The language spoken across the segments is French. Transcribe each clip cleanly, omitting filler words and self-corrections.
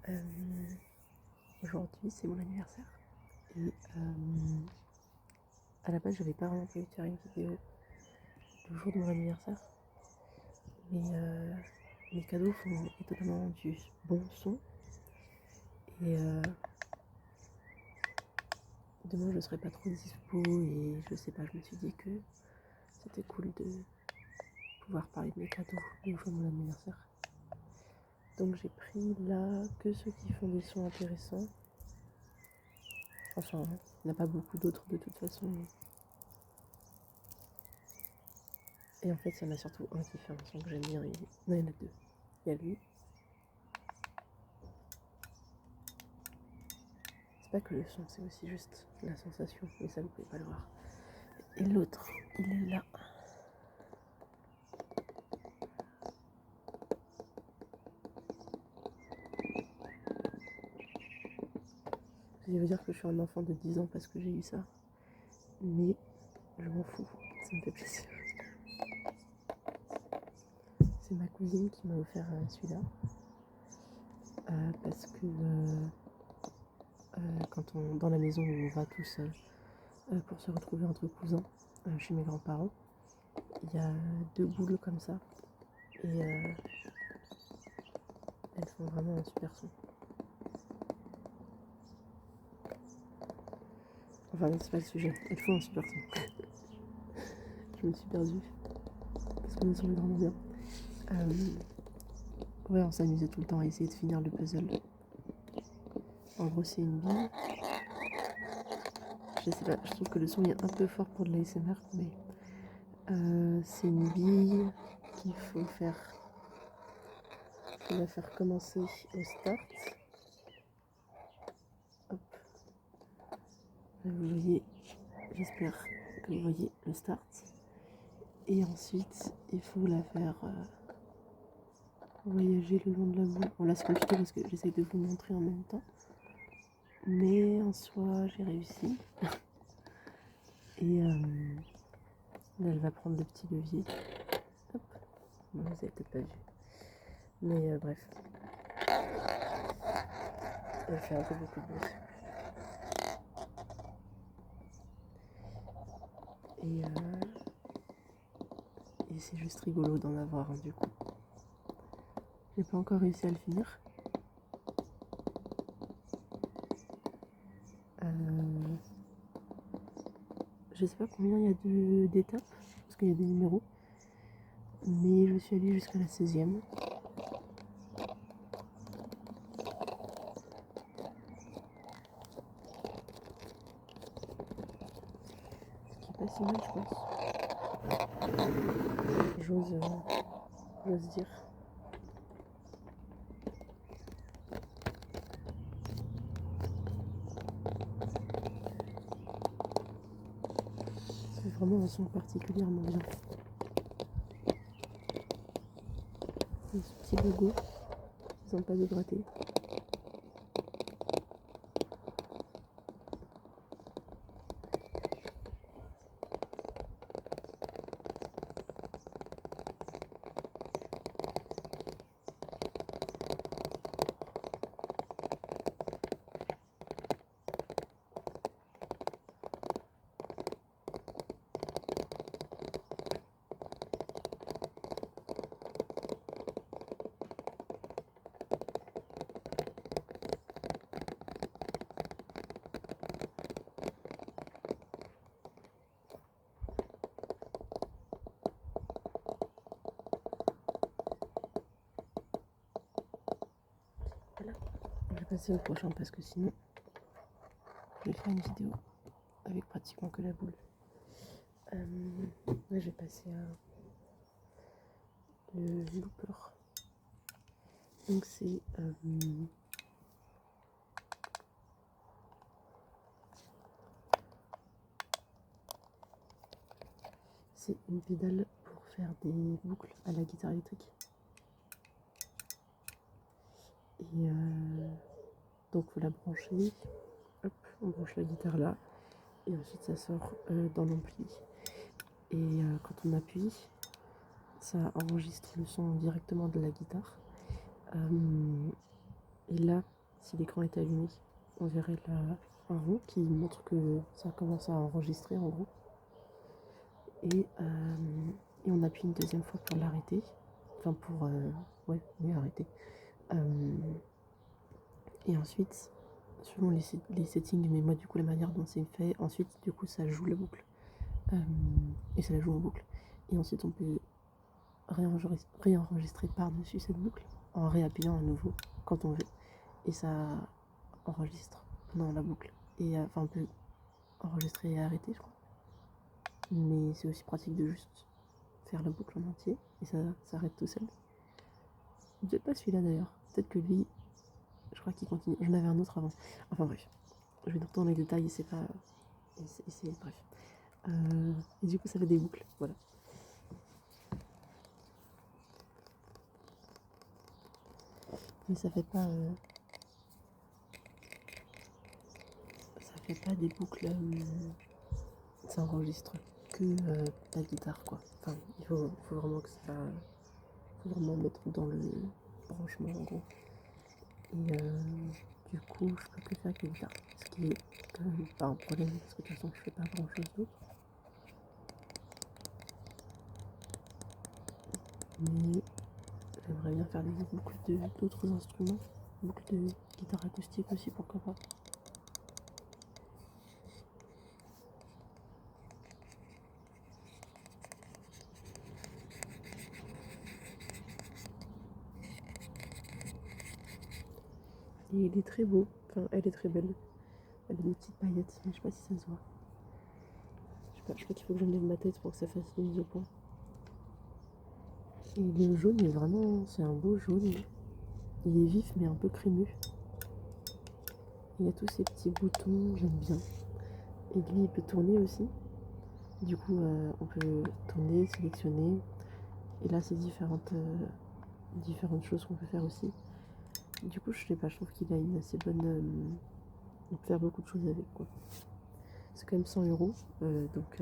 Euh, Aujourd'hui, c'est mon anniversaire. Et à la base, j'avais pas vraiment prévu de faire une vidéo le jour de mon anniversaire. Mais mes cadeaux font étonnamment du bon son. Et demain, je serai pas trop dispo. Et je sais pas, je me suis dit que c'était cool de pouvoir parler de mes cadeaux le jour de mon anniversaire. Donc j'ai pris là que ceux qui font des sons intéressants. Enfin, il n'y en a pas beaucoup d'autres de toute façon. Et en fait, il y en a surtout un qui fait un son que j'aime bien. Non, il y en a deux. Il y a lui. C'est pas que le son, c'est aussi juste la sensation. Mais ça, vous pouvez pas le voir. Et l'autre, il est là. Je vais vous dire que je suis un enfant de 10 ans parce que j'ai eu ça. Mais je m'en fous. Ça me fait plaisir. C'est ma cousine qui m'a offert celui-là. Parce que quand dans la maison où on va tous pour se retrouver entre cousins chez mes grands-parents, il y a 2 boules comme ça. Et elles font vraiment un super son. Enfin, c'est pas le sujet. Elles font un super son. Je me suis perdue. Parce que le son est vraiment bien. Ouais, on s'amusait tout le temps à essayer de finir le puzzle. En gros, c'est une bille. Je sais pas, je trouve que le son est un peu fort pour de l'ASMR, mais c'est une bille qu'il faut faire. On va faire commencer au start. Hop. Là, vous voyez, j'espère que vous voyez le start. Et ensuite, il faut la faire voyager le long de la boule. Bon, là, c'est compliqué parce que j'essaye de vous montrer en même temps. Mais en soi, j'ai réussi. Et là, elle va prendre le petit levier. Hop. Bon, vous avez peut-être pas vu. Mais bref. Elle fait un peu beaucoup de bruit. Et c'est juste rigolo d'en avoir un du coup. J'ai pas encore réussi à le finir. Je sais pas combien il y a d'étapes, parce qu'il y a des numéros. Mais je suis allée jusqu'à la 16e. Ce qui est pas si mal, je pense. J'ose dire. C'est vraiment un son particulièrement bien. Et ce petit logo, ils n'ont pas de gratter. Voilà. Je vais passer au prochain parce que sinon, je vais faire une vidéo avec pratiquement que la boule. Là, je vais passer à le looper. Donc c'est une pédale pour faire des boucles à la guitare électrique. Et donc faut la brancher. Hop, on branche la guitare là. Et ensuite ça sort dans l'ampli. Et quand on appuie, ça enregistre le son directement de la guitare. Et là, si l'écran était allumé, on verrait là un rond qui montre que ça commence à enregistrer en gros. Et on appuie une deuxième fois pour l'arrêter. Enfin pour... arrêter. Et ensuite, selon les settings, mais moi du coup la manière dont c'est fait, ensuite du coup ça joue la boucle. Et ça la joue en boucle. Et ensuite on peut réenregistrer par-dessus cette boucle en réappuyant à nouveau quand on veut. Et ça enregistre pendant la boucle. Et on peut enregistrer et arrêter, je crois. Mais c'est aussi pratique de juste faire la boucle en entier et ça s'arrête tout seul. Peut-être pas celui-là d'ailleurs. Peut-être que lui, je crois qu'il continue. J'en avais un autre avant. Enfin bref, je vais dans les détails et c'est pas. Bref. Et du coup, ça fait des boucles. Voilà. Mais ça fait pas. Ça fait pas des boucles. Ça enregistre que la guitare quoi. Enfin, il faut vraiment que ça. Faut vraiment mettre dans le branchement en gros. Et du coup, je peux que faire avec la guitare. Ce qui est quand même pas un problème parce que de toute façon, je fais pas grand chose d'autre. Mais j'aimerais bien faire des boucles d'autres instruments, boucles de guitare acoustique aussi, pourquoi pas. Et il est très beau, enfin elle est très belle. Elle a des petites paillettes, mais je sais pas si ça se voit. Je crois qu'il faut que j'enlève ma tête pour que ça fasse une mise au point. Et le jaune est vraiment, c'est un beau jaune. Il est vif mais un peu crémeux. Il y a tous ces petits boutons, j'aime bien. Et lui il peut tourner aussi. Du coup on peut tourner, sélectionner. Et là c'est différentes choses qu'on peut faire aussi. Du coup je sais pas, je trouve qu'il a une assez bonne... on peut faire beaucoup de choses avec quoi. C'est quand même 100 €, donc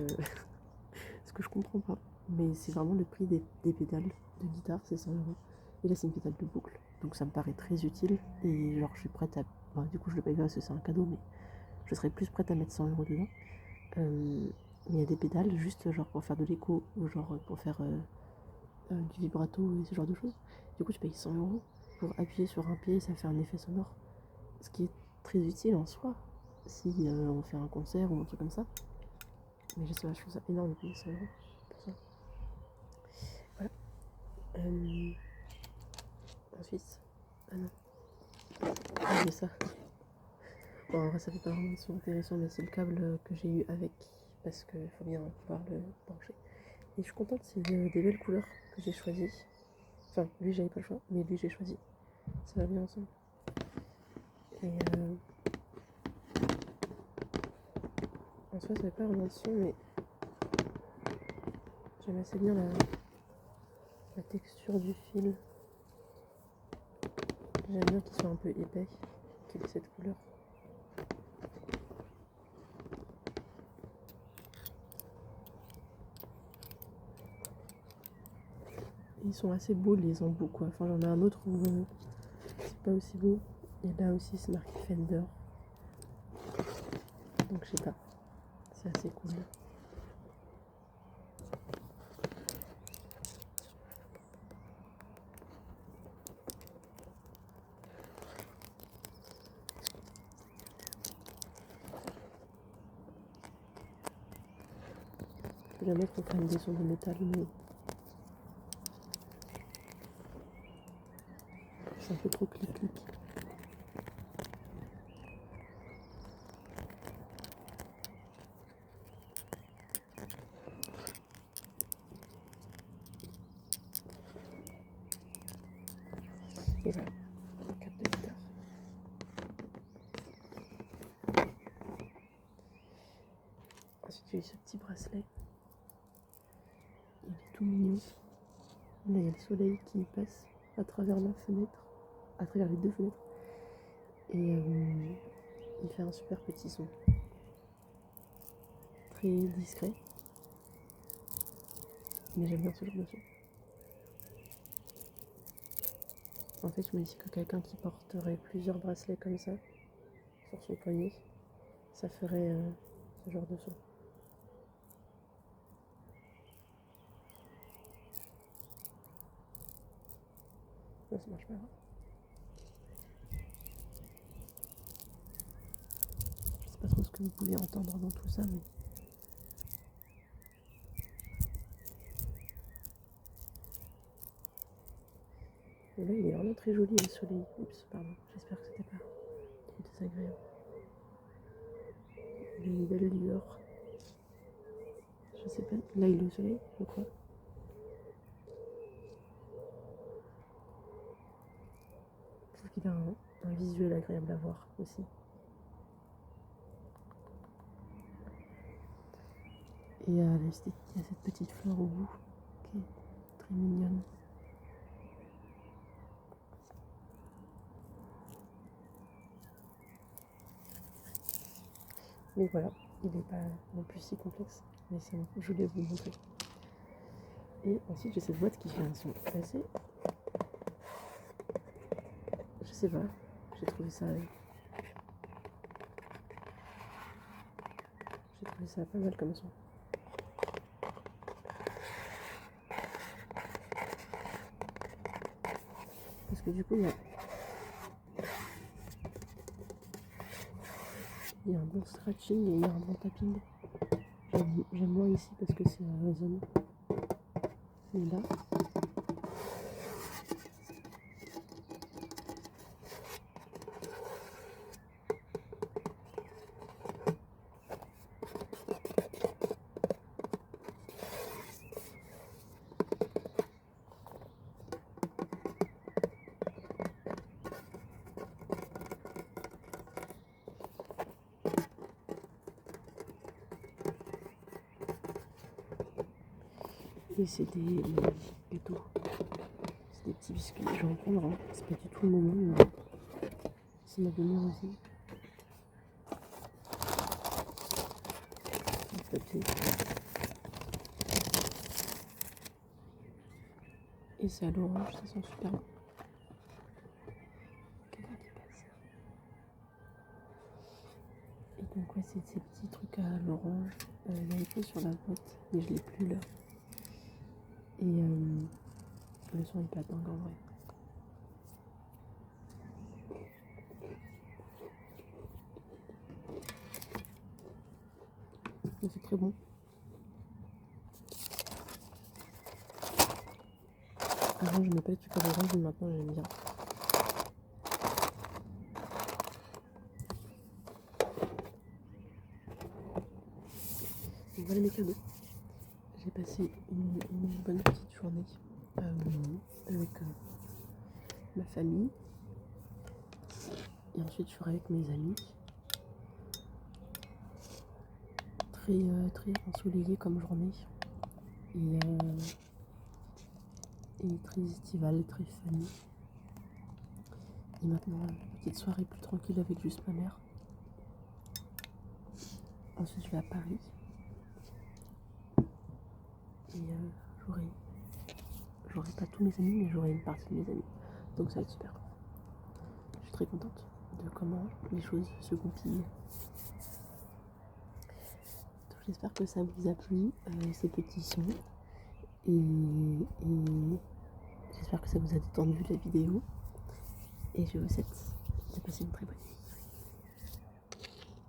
ce que je comprends pas. Mais c'est vraiment le prix des pédales de guitare, c'est 100 €. Et là c'est une pédale de boucle, donc ça me paraît très utile. Et genre je suis prête à... du coup je le paye pas parce que c'est un cadeau, mais je serais plus prête à mettre 100 € dedans. Mais il y a des pédales juste genre pour faire de l'écho ou genre pour faire du vibrato et ce genre de choses. Du coup tu payes 100 € pour appuyer sur un pied et ça fait un effet sonore. Ce qui est très utile en soi si on fait un concert ou un truc comme ça. Mais je sais pas, je trouve ça énorme de payer 100 € pour ça. Voilà. Ensuite... Ah non. J'ai ça. Bon, en vrai, ça fait pas vraiment de son intéressant, mais c'est le câble que j'ai eu avec, parce qu'il faut bien pouvoir le brancher. Et je suis contente, c'est des belles couleurs que j'ai choisies. Enfin, lui, j'avais pas le choix, mais lui, j'ai choisi. Ça va bien ensemble. Et en soi, ça fait pas vraiment de son, mais j'aime assez bien la texture du fil. J'aime bien qu'il soit un peu épais, qu'il ait cette couleur. Ils sont assez beaux les embouts quoi. Enfin j'en ai un autre où c'est pas aussi beau. Et là aussi c'est marqué Fender. Donc je sais pas. C'est assez cool. Je peux la mettre pour faire des sons de métal mais c'est un peu trop clic-clic. Et voilà, câble de guitare. Ensuite j'ai eu ce petit bracelet. Il est tout mignon. Là il y a le soleil qui passe à travers la fenêtre. À travers les deux fenêtres. Et il fait un super petit son. Très discret. Mais j'aime bien ce genre de son. En fait, je me dis que quelqu'un qui porterait plusieurs bracelets comme ça sur son poignet, ça ferait ce genre de son. Non, ça marche pas. Je sais pas trop ce que vous pouvez entendre dans tout ça, mais et là, il est vraiment très joli le soleil. Oups, pardon, j'espère que c'était pas trop désagréable. Il y a une belle lueur. Je sais pas, là il est le soleil, je crois. Je trouve qu'il a un visuel agréable à voir aussi. Et il y a cette petite fleur au bout qui est très mignonne. Mais voilà, il n'est pas non plus si complexe, mais je voulais vous montrer. Et ensuite j'ai cette boîte qui fait un son assez... Je sais pas, j'ai trouvé ça pas mal comme son. Parce que du coup il y a un bon scratching et il y a un bon tapping. J'aime moins ici parce que c'est résonnant. Mais là, et c'est des gâteaux. C'est des petits biscuits. Je vais en prendre un. C'est pas du tout le moment, mais c'est ma demi aussi. Et c'est à l'orange, ça sent super bon. Quelqu'un qui passe. Et donc ouais, c'est ces petits trucs à l'orange. Il y a écrit sur la boîte, mais je l'ai plus là. Et le son est pas dingue en vrai. Mais c'est très bon. Avant je n'aimais pas du tout l'orange, mais maintenant j'aime bien. Donc voilà mes cadeaux. J'ai passé une bonne petite journée avec ma famille. Et ensuite je serai avec mes amis. Très ensoleillé comme journée. Et très estivale, très fun. Et maintenant, petite soirée plus tranquille avec juste ma mère. Ensuite, je vais à Paris. Et j'aurai pas tous mes amis, mais j'aurai une partie de mes amis. Donc ça va être super. Je suis très contente de comment les choses se goupillent. Donc j'espère que ça vous a plu, ces petits sons. Et j'espère que ça vous a détendu la vidéo. Et je vous souhaite de passer une très bonne nuit.